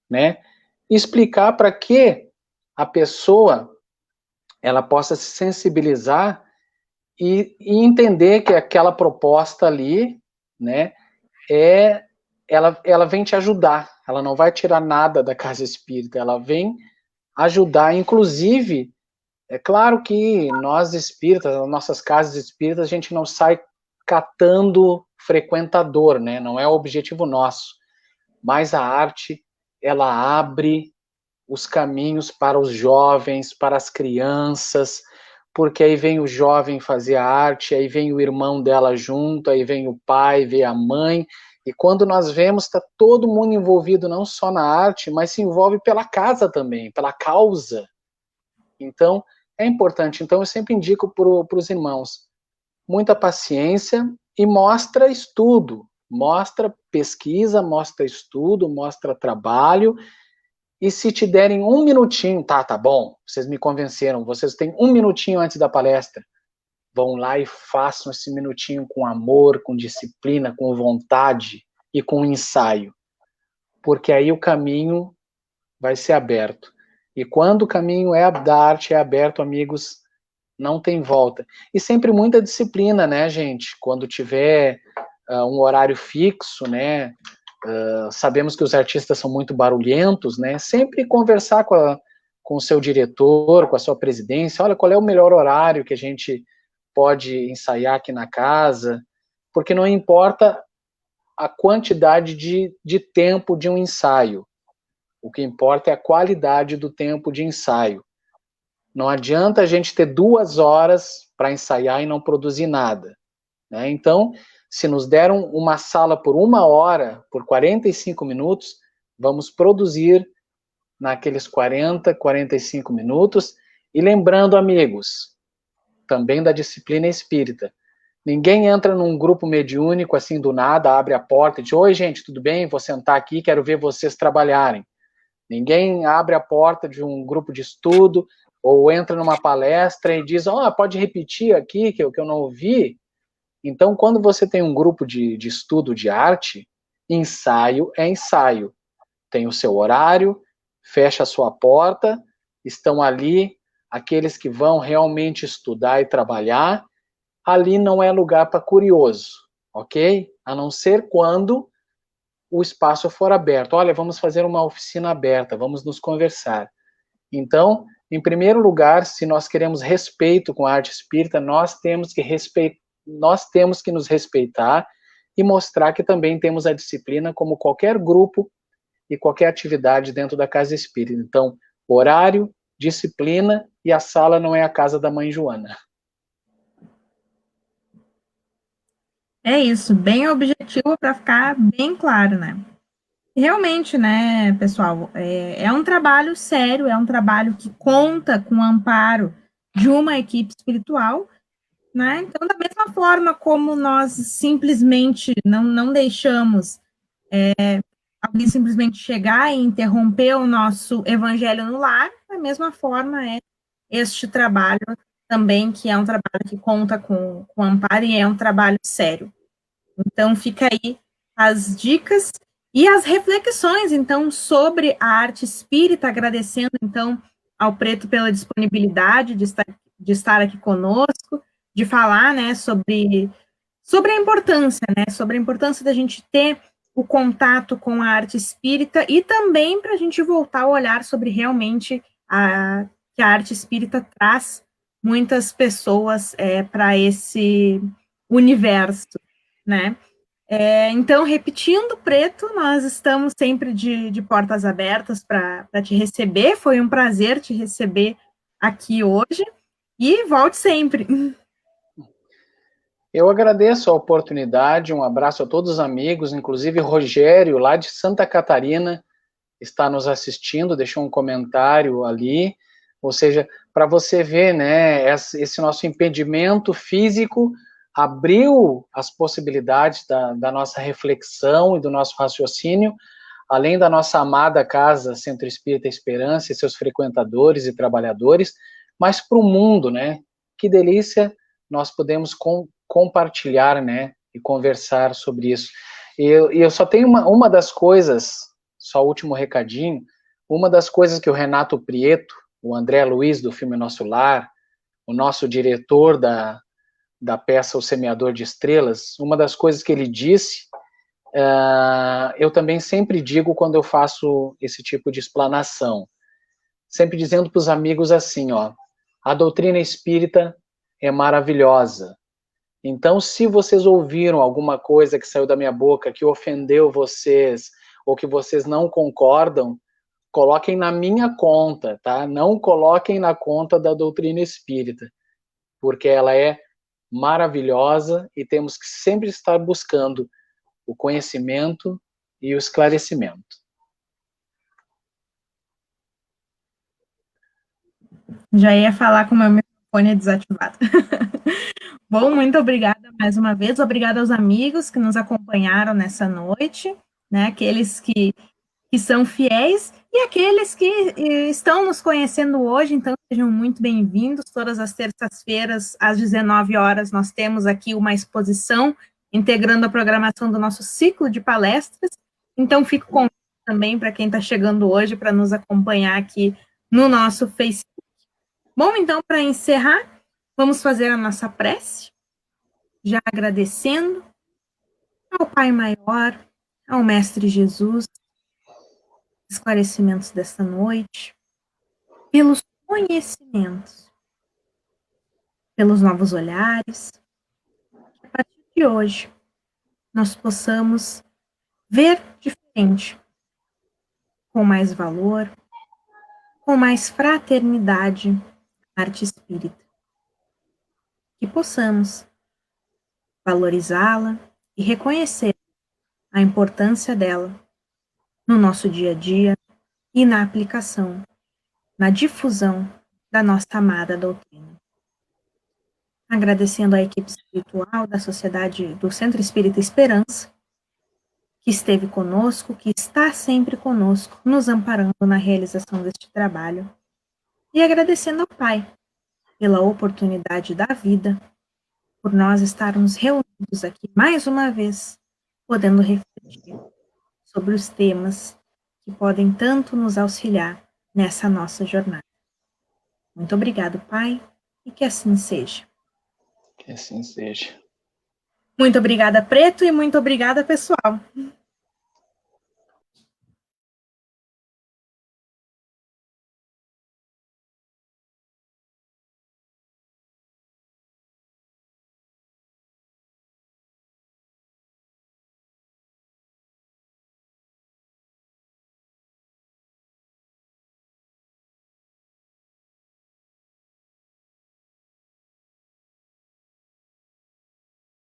né? Explicar para que a pessoa ela possa se sensibilizar e entender que aquela proposta ali, né, ela vem te ajudar, ela não vai tirar nada da casa espírita, ela vem ajudar, inclusive, é claro que nós espíritas, nas nossas casas espíritas, a gente não sai catando frequentador, né, não é o objetivo nosso, mais a arte, ela abre os caminhos para os jovens, para as crianças, porque aí vem o jovem fazer a arte, aí vem o irmão dela junto, aí vem o pai, vem a mãe, e quando nós vemos, está todo mundo envolvido não só na arte, mas se envolve pela casa também, pela causa. Então, é importante. Então, eu sempre indico para os irmãos, muita paciência e mostra estudo, mostra pesquisa, mostra estudo, mostra trabalho, e se te derem um minutinho, tá bom, vocês me convenceram, vocês têm um minutinho antes da palestra, vão lá e façam esse minutinho com amor, com disciplina, com vontade e com ensaio, porque aí o caminho vai ser aberto. E quando o caminho da arte é aberto, amigos, não tem volta. E sempre muita disciplina, né, gente? Quando tiver um horário fixo, né? Sabemos que os artistas são muito barulhentos, né? Sempre conversar com o seu diretor, com a sua presidência, olha, qual é o melhor horário que a gente pode ensaiar aqui na casa, porque não importa a quantidade de tempo de um ensaio, o que importa é a qualidade do tempo de ensaio. Não adianta a gente ter 2 horas para ensaiar e não produzir nada, né? Então, se nos deram uma sala por 1 hora, por 45 minutos, vamos produzir naqueles 40, 45 minutos. E lembrando, amigos, também da disciplina espírita. Ninguém entra num grupo mediúnico assim do nada, abre a porta e diz, oi gente, tudo bem? Vou sentar aqui, quero ver vocês trabalharem. Ninguém abre a porta de um grupo de estudo ou entra numa palestra e diz, pode repetir aqui que eu não ouvi. Então, quando você tem um grupo de estudo de arte, ensaio é ensaio. Tem o seu horário, fecha a sua porta, estão ali aqueles que vão realmente estudar e trabalhar. Ali não é lugar para curioso, ok? A não ser quando o espaço for aberto. Olha, vamos fazer uma oficina aberta, vamos nos conversar. Então, em primeiro lugar, se nós queremos respeito com a arte espírita, nós temos que nos respeitar e mostrar que também temos a disciplina como qualquer grupo e qualquer atividade dentro da casa espírita. Então, horário, disciplina e a sala não é a casa da mãe Joana. É isso, bem objetivo para ficar bem claro, né? Realmente, né, pessoal, é um trabalho sério, é um trabalho que conta com o amparo de uma equipe espiritual, né? Então, da mesma forma como nós simplesmente não deixamos alguém simplesmente chegar e interromper o nosso evangelho no lar, da mesma forma é este trabalho também, que é um trabalho que conta com amparo e é um trabalho sério. Então, fica aí as dicas e as reflexões, então, sobre a arte espírita, agradecendo, então, ao Preto pela disponibilidade de estar aqui conosco, de falar, né, sobre a importância, né, sobre a importância da gente ter o contato com a arte espírita e também para a gente voltar a olhar sobre realmente que a arte espírita traz muitas pessoas para esse universo, né? Então, repetindo, Preto, nós estamos sempre de portas abertas para te receber. Foi um prazer te receber aqui hoje e volte sempre. Eu agradeço a oportunidade, um abraço a todos os amigos, inclusive Rogério, lá de Santa Catarina, está nos assistindo, deixou um comentário ali, ou seja, para você ver, né, esse nosso impedimento físico abriu as possibilidades da nossa reflexão e do nosso raciocínio, além da nossa amada Casa Centro Espírita Esperança e seus frequentadores e trabalhadores, mas para o mundo, né, que delícia nós podemos compartilhar, né, e conversar sobre isso. E eu só tenho uma das coisas, só o último recadinho, uma das coisas que o Renato Prieto, o André Luiz do filme Nosso Lar, o nosso diretor da peça O Semeador de Estrelas, uma das coisas que ele disse, eu também sempre digo quando eu faço esse tipo de explanação, sempre dizendo para os amigos assim, a doutrina espírita é maravilhosa. Então, se vocês ouviram alguma coisa que saiu da minha boca que ofendeu vocês, ou que vocês não concordam, coloquem na minha conta, tá? Não coloquem na conta da doutrina espírita, porque ela é maravilhosa e temos que sempre estar buscando o conhecimento e o esclarecimento. Já ia falar com o meu microfone desativado. Bom, muito obrigada mais uma vez. Obrigada aos amigos que nos acompanharam nessa noite, né? Aqueles que são fiéis e aqueles que estão nos conhecendo hoje, então sejam muito bem-vindos. Todas as terças-feiras, às 19 horas, nós temos aqui uma exposição integrando a programação do nosso ciclo de palestras. Então, fico convite também para quem está chegando hoje para nos acompanhar aqui no nosso Facebook. Bom, então, para encerrar, vamos fazer a nossa prece, já agradecendo ao Pai Maior, ao Mestre Jesus, esclarecimentos desta noite, pelos conhecimentos, pelos novos olhares, que a partir de hoje nós possamos ver diferente, com mais valor, com mais fraternidade, a arte espírita. Que possamos valorizá-la e reconhecer a importância dela no nosso dia a dia e na aplicação, na difusão da nossa amada doutrina. Agradecendo à equipe espiritual da Sociedade do Centro Espírita Esperança, que esteve conosco, que está sempre conosco, nos amparando na realização deste trabalho. E agradecendo ao Pai pela oportunidade da vida, por nós estarmos reunidos aqui mais uma vez, podendo refletir sobre os temas que podem tanto nos auxiliar nessa nossa jornada. Muito obrigado, Pai, e que assim seja. Que assim seja. Muito obrigada, Preto, e muito obrigada, pessoal.